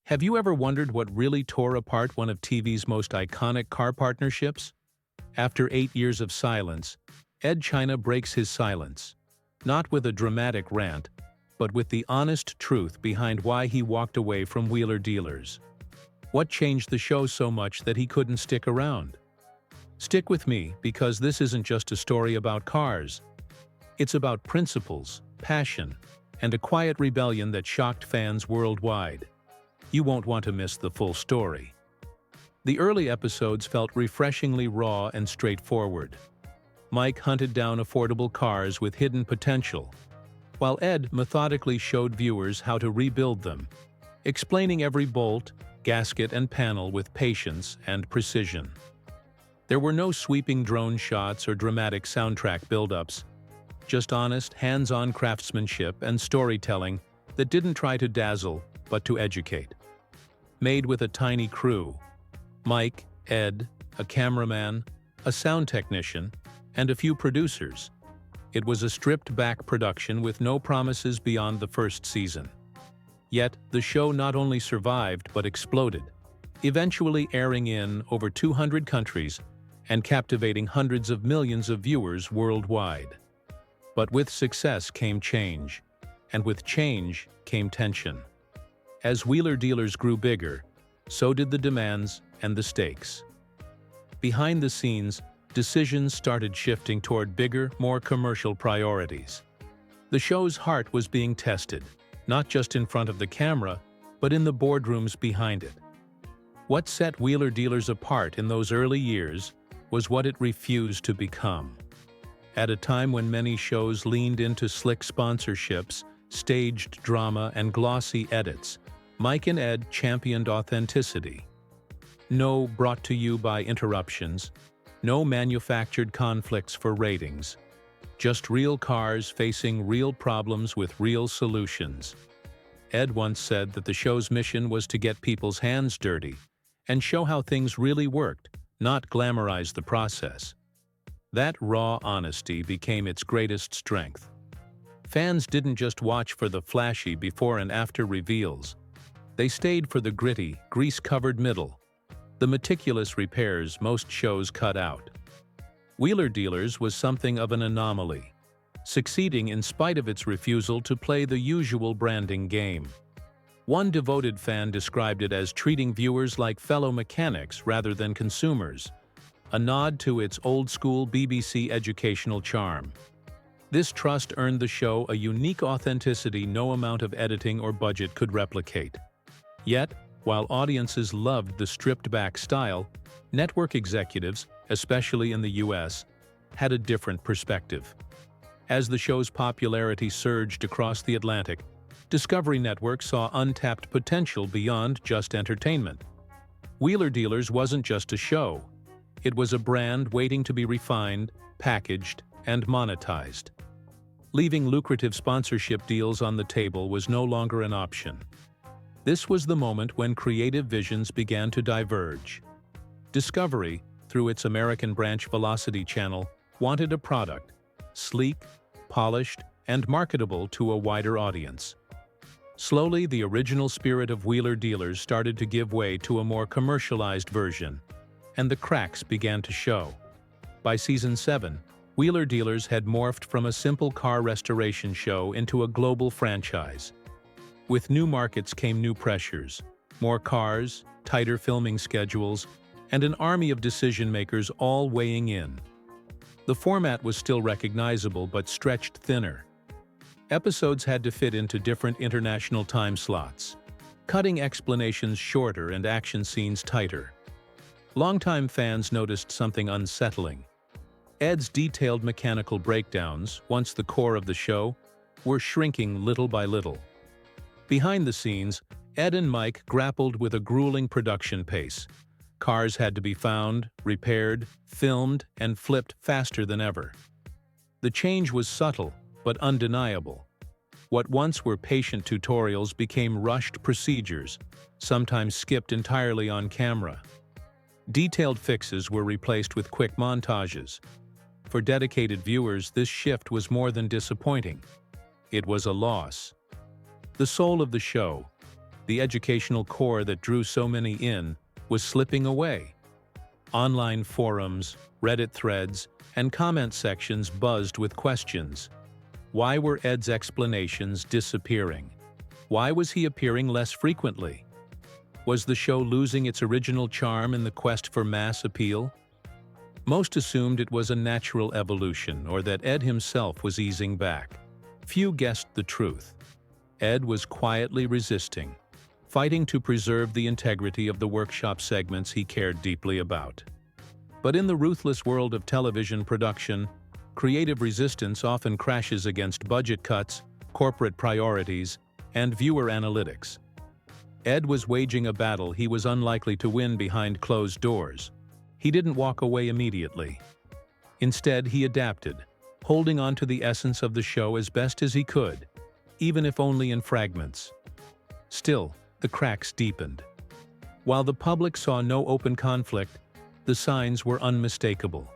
Have you ever wondered what really tore apart one of TV's most iconic car partnerships? After 8 years of silence, Edd China breaks his silence. Not with a dramatic rant, but with the honest truth behind why he walked away from Wheeler Dealers. What changed the show so much that he couldn't stick around? Stick with me, because this isn't just a story about cars. It's about principles, passion, and a quiet rebellion that shocked fans worldwide. You won't want to miss the full story. The early episodes felt refreshingly raw and straightforward. Mike hunted down affordable cars with hidden potential, while Edd methodically showed viewers how to rebuild them, explaining every bolt, gasket, and panel with patience and precision. There were no sweeping drone shots or dramatic soundtrack buildups, just honest, hands-on craftsmanship and storytelling that didn't try to dazzle, but to educate. Made with a tiny crew: Mike, Edd, a cameraman, a sound technician, and a few producers. It was a stripped-back production with no promises beyond the first season. Yet, the show not only survived but exploded, eventually airing in over 200 countries and captivating hundreds of millions of viewers worldwide. But with success came change, and with change came tension. As Wheeler Dealers grew bigger, so did the demands and the stakes. Behind the scenes, decisions started shifting toward bigger, more commercial priorities. The show's heart was being tested, not just in front of the camera, but in the boardrooms behind it. What set Wheeler Dealers apart in those early years was what it refused to become. At a time when many shows leaned into slick sponsorships, staged drama, and glossy edits, Mike and Edd championed authenticity. No brought to you by interruptions, no manufactured conflicts for ratings, just real cars facing real problems with real solutions. Edd once said that the show's mission was to get people's hands dirty and show how things really worked, not glamorize the process. That raw honesty became its greatest strength. Fans didn't just watch for the flashy before and after reveals. They stayed for the gritty, grease-covered middle, the meticulous repairs most shows cut out. Wheeler Dealers was something of an anomaly, succeeding in spite of its refusal to play the usual branding game. One devoted fan described it as treating viewers like fellow mechanics rather than consumers, a nod to its old-school BBC educational charm. This trust earned the show a unique authenticity no amount of editing or budget could replicate. Yet, while audiences loved the stripped-back style, network executives, especially in the US, had a different perspective. As the show's popularity surged across the Atlantic, Discovery Network saw untapped potential beyond just entertainment. Wheeler Dealers wasn't just a show. It was a brand waiting to be refined, packaged, and monetized. Leaving lucrative sponsorship deals on the table was no longer an option. This was the moment when creative visions began to diverge. Discovery, through its American branch Velocity Channel, wanted a product, sleek, polished, and marketable to a wider audience. Slowly, the original spirit of Wheeler Dealers started to give way to a more commercialized version, and the cracks began to show. By season 7, Wheeler Dealers had morphed from a simple car restoration show into a global franchise. With new markets came new pressures: more cars, tighter filming schedules, and an army of decision-makers all weighing in. The format was still recognizable but stretched thinner. Episodes had to fit into different international time slots, cutting explanations shorter and action scenes tighter. Longtime fans noticed something unsettling. Edd's detailed mechanical breakdowns, once the core of the show, were shrinking little by little. Behind the scenes, Edd and Mike grappled with a grueling production pace. Cars had to be found, repaired, filmed, and flipped faster than ever. The change was subtle, but undeniable. What once were patient tutorials became rushed procedures, sometimes skipped entirely on camera. Detailed fixes were replaced with quick montages. For dedicated viewers, this shift was more than disappointing. It was a loss. The soul of the show, The educational core that drew so many in was slipping away. Online forums, Reddit threads, and comment sections buzzed with questions. Why were Edd's explanations disappearing? Why was he appearing less frequently? Was the show losing its original charm in the quest for mass appeal? Most assumed it was a natural evolution or that Edd himself was easing back. Few guessed the truth. Edd was quietly resisting, fighting to preserve the integrity of the workshop segments he cared deeply about. But in the ruthless world of television production, creative resistance often crashes against budget cuts, corporate priorities, and viewer analytics. Edd was waging a battle he was unlikely to win behind closed doors. He didn't walk away immediately. Instead, he adapted, holding on to the essence of the show as best as he could, even if only in fragments. Still, the cracks deepened. While the public saw no open conflict, the signs were unmistakable.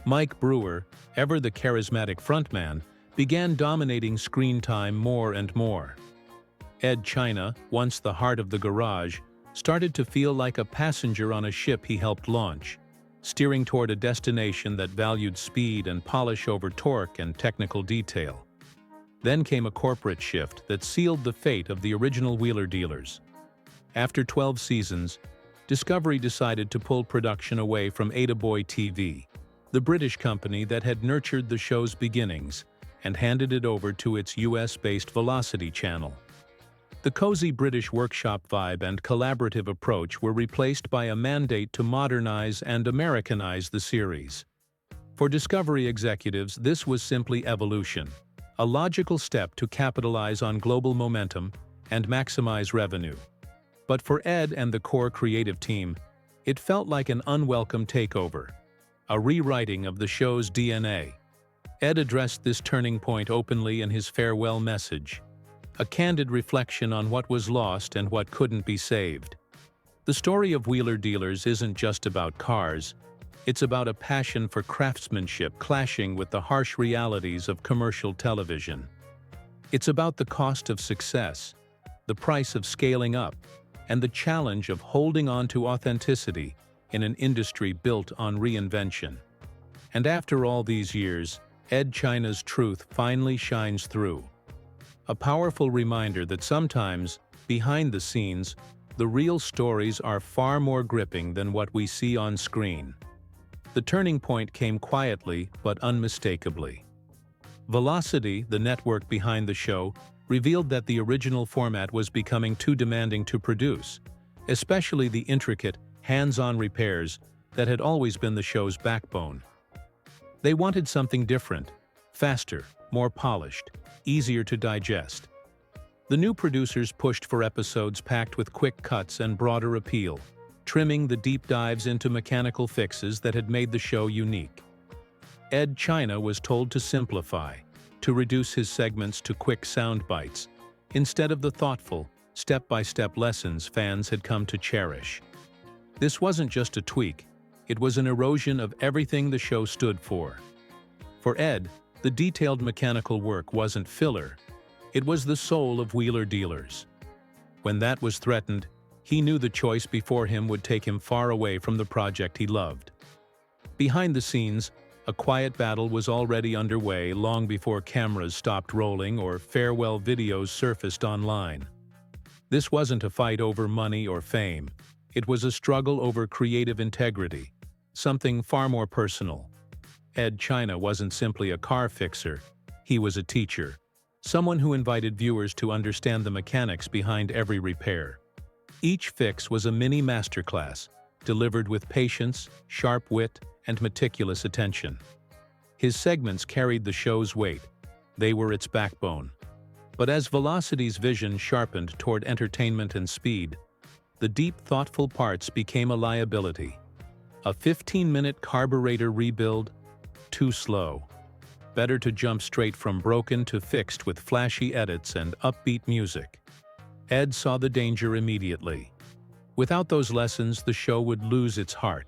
Mike Brewer, ever the charismatic frontman, began dominating screen time more and more. Edd China, once the heart of the garage, started to feel like a passenger on a ship he helped launch, steering toward a destination that valued speed and polish over torque and technical detail. Then came a corporate shift that sealed the fate of the original Wheeler Dealers. After 12 seasons, Discovery decided to pull production away from Attaboy TV, the British company that had nurtured the show's beginnings, and handed it over to its US-based Velocity channel. The cozy British workshop vibe and collaborative approach were replaced by a mandate to modernize and Americanize the series. For Discovery executives, this was simply evolution, a logical step to capitalize on global momentum and maximize revenue. But for Edd and the core creative team, it felt like an unwelcome takeover, a rewriting of the show's DNA. Edd addressed this turning point openly in his farewell message, a candid reflection on what was lost and what couldn't be saved. The story of Wheeler Dealers isn't just about cars, it's about a passion for craftsmanship clashing with the harsh realities of commercial television. It's about the cost of success, the price of scaling up, and the challenge of holding on to authenticity in an industry built on reinvention. And after all these years, Edd China's truth finally shines through. A powerful reminder that sometimes, behind the scenes, the real stories are far more gripping than what we see on screen. The turning point came quietly but unmistakably. Velocity, the network behind the show, revealed that the original format was becoming too demanding to produce, especially the intricate, hands-on repairs that had always been the show's backbone. They wanted something different, faster, more polished, easier to digest. The new producers pushed for episodes packed with quick cuts and broader appeal, trimming the deep dives into mechanical fixes that had made the show unique. Edd China was told to simplify, to reduce his segments to quick sound bites, instead of the thoughtful, step-by-step lessons fans had come to cherish. This wasn't just a tweak, it was an erosion of everything the show stood for. For Edd, the detailed mechanical work wasn't filler, it was the soul of Wheeler Dealers. When that was threatened, he knew the choice before him would take him far away from the project he loved. Behind the scenes, a quiet battle was already underway long before cameras stopped rolling or farewell videos surfaced online. This wasn't a fight over money or fame, it was a struggle over creative integrity, something far more personal. Edd China wasn't simply a car fixer, he was a teacher, someone who invited viewers to understand the mechanics behind every repair. Each fix was a mini masterclass, delivered with patience, sharp wit, and meticulous attention. His segments carried the show's weight, they were its backbone. But as Velocity's vision sharpened toward entertainment and speed, the deep, thoughtful parts became a liability. A 15-minute carburetor rebuild? Too slow. Better to jump straight from broken to fixed with flashy edits and upbeat music. Edd saw the danger immediately. Without those lessons, the show would lose its heart.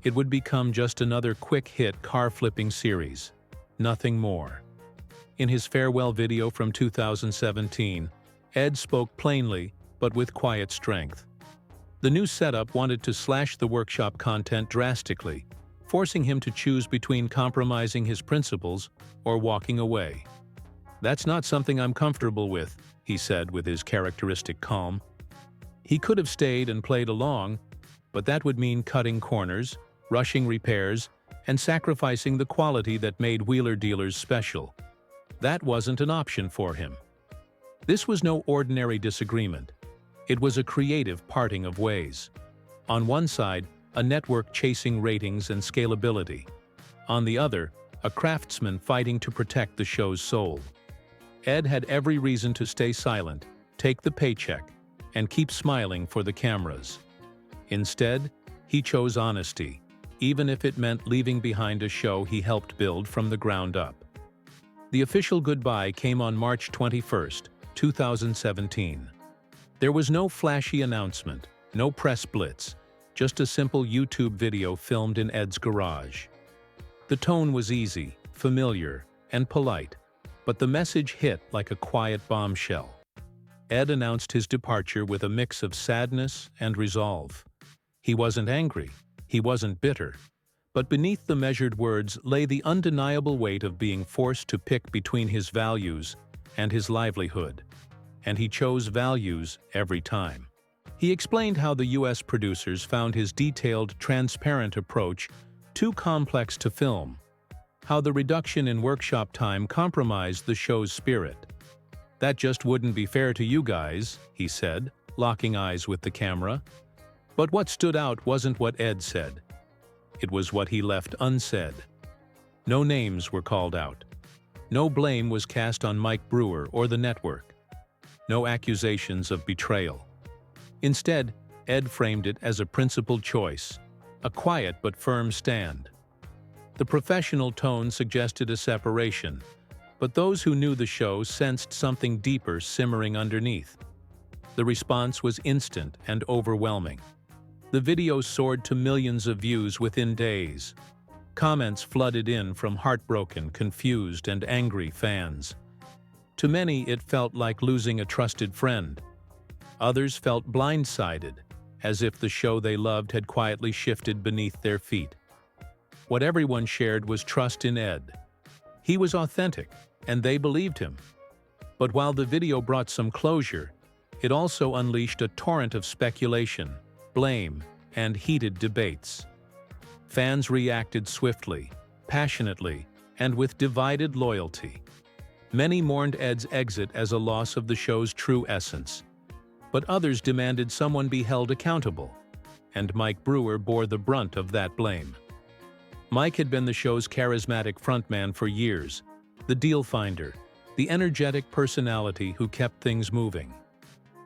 It would become just another quick-hit car-flipping series. Nothing more. In his farewell video from 2017, Edd spoke plainly, but with quiet strength. The new setup wanted to slash the workshop content drastically, forcing him to choose between compromising his principles or walking away. "That's not something I'm comfortable with," he said with his characteristic calm. He could have stayed and played along, but that would mean cutting corners, rushing repairs, and sacrificing the quality that made wheeler dealers special. That wasn't an option for him. This was no ordinary disagreement. It was a creative parting of ways. On one side, a network chasing ratings and scalability. On the other, a craftsman fighting to protect the show's soul. Edd had every reason to stay silent, take the paycheck, and keep smiling for the cameras. Instead, he chose honesty, even if it meant leaving behind a show he helped build from the ground up. The official goodbye came on March 21, 2017. There was no flashy announcement, no press blitz, just a simple YouTube video filmed in Edd's garage. The tone was easy, familiar, and polite, but the message hit like a quiet bombshell. Edd announced his departure with a mix of sadness and resolve. He wasn't angry, he wasn't bitter, but beneath the measured words lay the undeniable weight of being forced to pick between his values and his livelihood. And he chose values every time. He explained how the US producers found his detailed, transparent approach too complex to film, how the reduction in workshop time compromised the show's spirit. "That just wouldn't be fair to you guys," he said, locking eyes with the camera. But what stood out wasn't what Edd said. It was what he left unsaid. No names were called out. No blame was cast on Mike Brewer or the network. No accusations of betrayal. Instead, Edd framed it as a principled choice, a quiet but firm stand. The professional tone suggested a separation, but those who knew the show sensed something deeper simmering underneath. The response was instant and overwhelming. The video soared to millions of views within days. Comments flooded in from heartbroken, confused, and angry fans. To many, it felt like losing a trusted friend. Others felt blindsided, as if the show they loved had quietly shifted beneath their feet. What everyone shared was trust in Edd. He was authentic, and they believed him. But while the video brought some closure, it also unleashed a torrent of speculation, blame, and heated debates. Fans reacted swiftly, passionately, and with divided loyalty. Many mourned Edd's exit as a loss of the show's true essence, but others demanded someone be held accountable, and Mike Brewer bore the brunt of that blame. Mike had been the show's charismatic frontman for years, the deal finder, the energetic personality who kept things moving.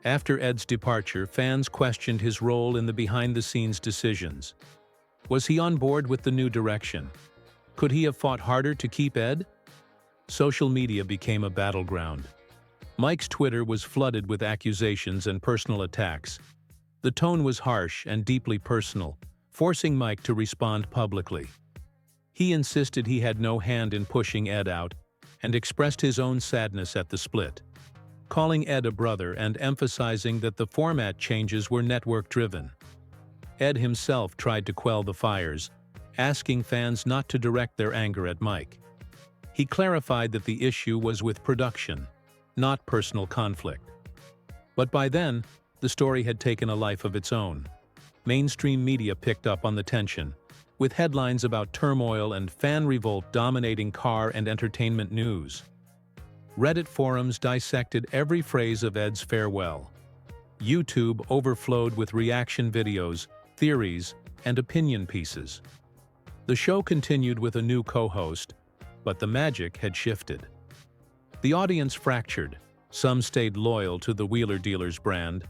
After Edd's departure, fans questioned his role in the behind-the-scenes decisions. Was he on board with the new direction? Could he have fought harder to keep Edd? Social media became a battleground. Mike's Twitter was flooded with accusations and personal attacks. The tone was harsh and deeply personal, forcing Mike to respond publicly. He insisted he had no hand in pushing Edd out and expressed his own sadness at the split, calling Edd a brother and emphasizing that the format changes were network-driven. Edd himself tried to quell the fires, asking fans not to direct their anger at Mike. He clarified that the issue was with production, not personal conflict. But by then, the story had taken a life of its own. Mainstream media picked up on the tension, with headlines about turmoil and fan revolt dominating car and entertainment news. Reddit forums dissected every phrase of Edd's farewell. YouTube overflowed with reaction videos, theories, and opinion pieces. The show continued with a new co-host, but the magic had shifted. The audience fractured. Some stayed loyal to the Wheeler Dealers brand.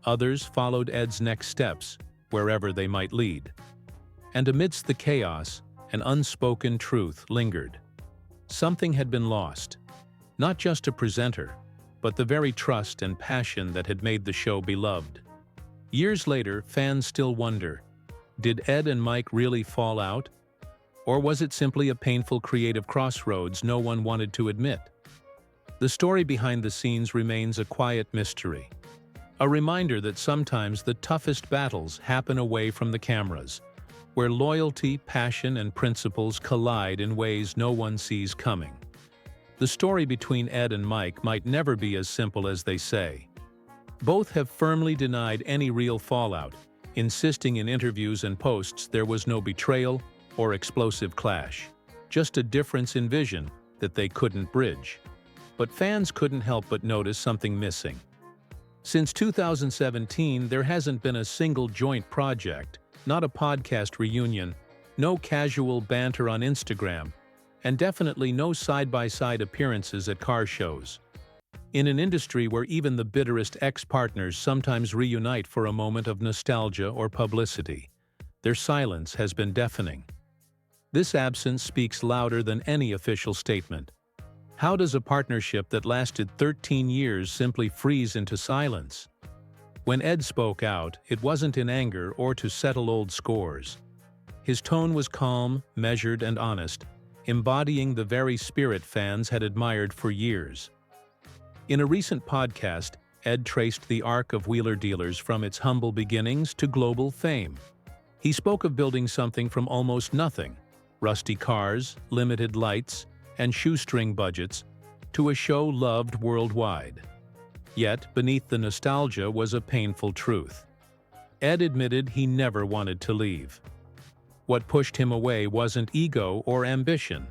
Others followed Edd's next steps, wherever they might lead. And amidst the chaos, an unspoken truth lingered. Something had been lost. Not just a presenter, but the very trust and passion that had made the show beloved. Years later, fans still wonder, did Edd and Mike really fall out? Or was it simply a painful creative crossroads no one wanted to admit? The story behind the scenes remains a quiet mystery, A reminder that sometimes the toughest battles happen away from the cameras, where loyalty, passion, and principles collide in ways no one sees coming. The story between Edd and Mike might never be as simple as they say. Both have firmly denied any real fallout, insisting in interviews and posts there was no betrayal or explosive clash, just a difference in vision that they couldn't bridge. But fans couldn't help but notice something missing. Since 2017, there hasn't been a single joint project, not a podcast reunion, no casual banter on Instagram, and definitely no side-by-side appearances at car shows. In an industry where even the bitterest ex-partners sometimes reunite for a moment of nostalgia or publicity, their silence has been deafening. This absence speaks louder than any official statement. How does a partnership that lasted 13 years simply freeze into silence? When Edd spoke out, it wasn't in anger or to settle old scores. His tone was calm, measured, and honest, embodying the very spirit fans had admired for years. In a recent podcast, Edd traced the arc of Wheeler Dealers from its humble beginnings to global fame. He spoke of building something from almost nothing, rusty cars, limited lights, and shoestring budgets, to a show loved worldwide. Yet, beneath the nostalgia was a painful truth. Edd admitted he never wanted to leave. What pushed him away wasn't ego or ambition.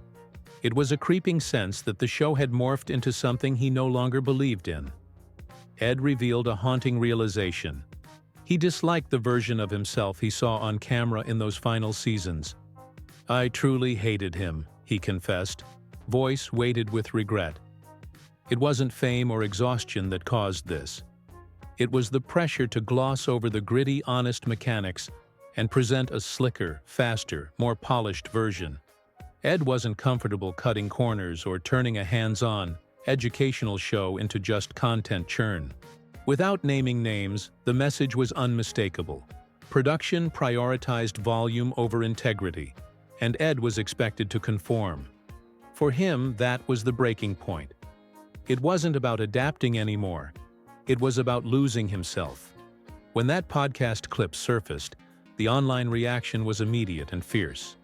It was a creeping sense that the show had morphed into something he no longer believed in. Edd revealed a haunting realization. He disliked the version of himself he saw on camera in those final seasons. "I truly hated him," he confessed, voice weighted with regret. It wasn't fame or exhaustion that caused this. It was the pressure to gloss over the gritty, honest mechanics and present a slicker, faster, more polished version. Edd wasn't comfortable cutting corners or turning a hands-on, educational show into just content churn. Without naming names, the message was unmistakable. Production prioritized volume over integrity, and Edd was expected to conform. For him, that was the breaking point. It wasn't about adapting anymore. It was about losing himself. When that podcast clip surfaced, the online reaction was immediate and fierce.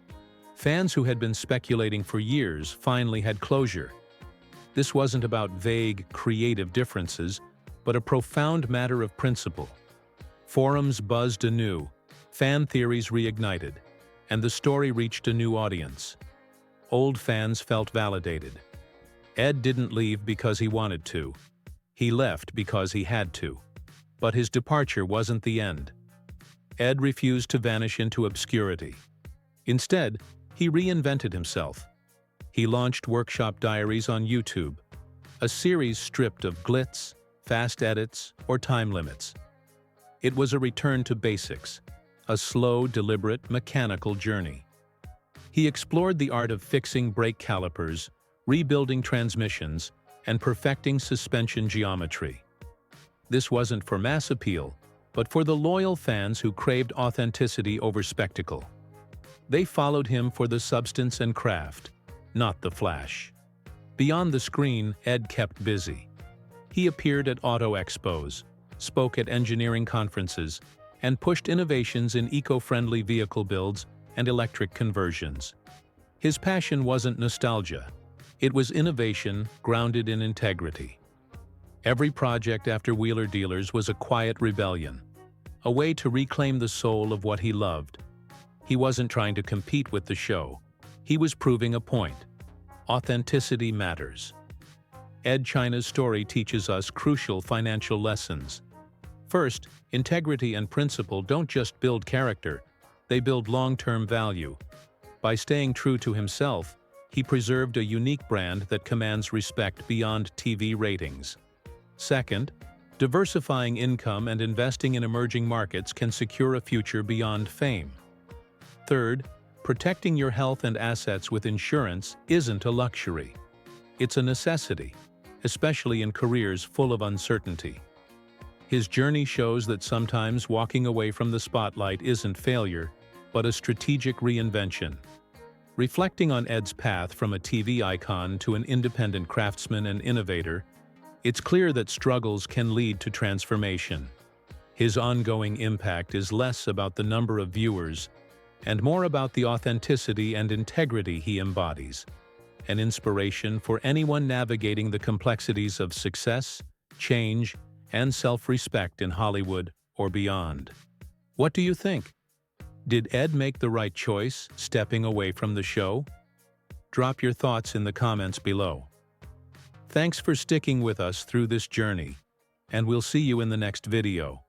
Fans who had been speculating for years finally had closure. This wasn't about vague, creative differences, but a profound matter of principle. Forums buzzed anew, fan theories reignited, and the story reached a new audience. Old fans felt validated. Edd didn't leave because he wanted to. He left because he had to. But his departure wasn't the end. Edd refused to vanish into obscurity. Instead, he reinvented himself. He launched Workshop Diaries on YouTube, a series stripped of glitz, fast edits, or time limits. It was a return to basics, a slow, deliberate, mechanical journey. He explored the art of fixing brake calipers, rebuilding transmissions, and perfecting suspension geometry. This wasn't for mass appeal, but for the loyal fans who craved authenticity over spectacle. They followed him for the substance and craft, not the flash. Beyond the screen, Edd kept busy. He appeared at auto expos, spoke at engineering conferences, and pushed innovations in eco-friendly vehicle builds and electric conversions. His passion wasn't nostalgia. It was innovation grounded in integrity. Every project after Wheeler Dealers was a quiet rebellion, a way to reclaim the soul of what he loved. He wasn't trying to compete with the show. He was proving a point. Authenticity matters. Edd China's story teaches us crucial financial lessons. First, integrity and principle don't just build character, they build long-term value. By staying true to himself, he preserved a unique brand that commands respect beyond TV ratings. Second, diversifying income and investing in emerging markets can secure a future beyond fame. Third, protecting your health and assets with insurance isn't a luxury. It's a necessity, especially in careers full of uncertainty. His journey shows that sometimes walking away from the spotlight isn't failure, but a strategic reinvention. Reflecting on Edd's path from a TV icon to an independent craftsman and innovator, it's clear that struggles can lead to transformation. His ongoing impact is less about the number of viewers and more about the authenticity and integrity he embodies, an inspiration for anyone navigating the complexities of success, change, and self-respect in Hollywood or beyond. What do you think? Did Edd make the right choice, stepping away from the show? Drop your thoughts in the comments below. Thanks for sticking with us through this journey, and we'll see you in the next video.